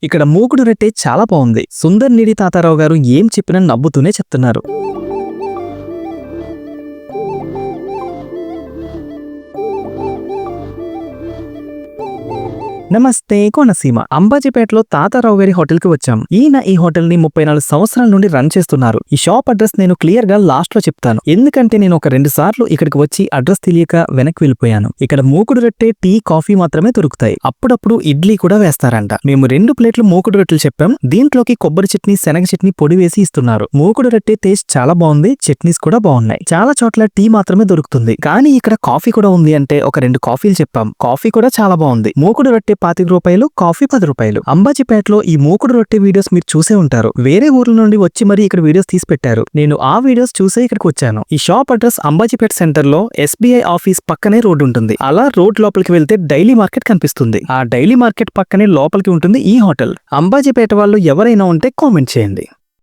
ఇక్కడ మూకుడు రొట్టె చాలా బాగుంది. సుందర్ నిడి తాతారావు గారు ఏం చెప్పినా నవ్వుతూనే చెప్తున్నారు. నమస్తే కోనసీమ. అంబాజీపేటలో తాతారావు గారి హోటల్ కి వచ్చాం. ఈయన ఈ హోటల్ ని 34 సంవత్సరాల నుండి రన్ చేస్తున్నారు. ఈ షాప్ అడ్రస్ నేను క్లియర్ గా లాస్ట్ లో చెప్తాను, ఎందుకంటే నేను ఒక 2 సార్లు ఇక్కడికి వచ్చి అడ్రస్ తెలియక వెనక్కి వెళ్ళిపోయాను. ఇక్కడ మూకుడు రొట్టె, టీ, కాఫీ మాత్రమే దొరుకుతాయి. అప్పుడప్పుడు ఇడ్లీ కూడా వేస్తారంట. మేము 2 ప్లేట్లు మూకుడు రొట్టెలు చెప్పాం. దీంట్లోకి కొబ్బరి చట్నీ, శనగ చట్నీ పొడి వేసి ఇస్తున్నారు. మూకుడు రొట్టె టేస్ట్ చాలా బాగుంది. చట్నీస్ కూడా బాగున్నాయి. చాలా చోట్ల టీ మాత్రమే దొరుకుతుంది, కానీ ఇక్కడ కాఫీ కూడా ఉంది అంటే ఒక 2 కాఫీలు చెప్పాం. కాఫీ కూడా చాలా బాగుంది. మూకుడు రొట్టె 25 రూపాయలు, కాఫీ 10 రూపాయలు. అంబాజీపేటలో ఈ మూకుడు రొట్టె వీడియోస్ మీరు చూసే ఉంటారు. వేరే ఊర్ల నుండి వచ్చి మరి ఇక్కడ వీడియోస్ తీసి పెట్టారు. నేను ఆ వీడియోస్ చూసే ఇక్కడికి వచ్చాను. ఈ షాప్ అడ్రస్ అంబాజీపేట సెంటర్ లో SBI ఆఫీస్ పక్కనే రోడ్డు ఉంటుంది. అలా రోడ్ లోపలికి వెళ్తే డైలీ మార్కెట్ కనిపిస్తుంది. ఆ డైలీ మార్కెట్ పక్కనే లోపలికి ఉంటుంది ఈ హోటల్. అంబాజీపేట వాళ్ళు ఎవరైనా ఉంటే కామెంట్ చేయండి.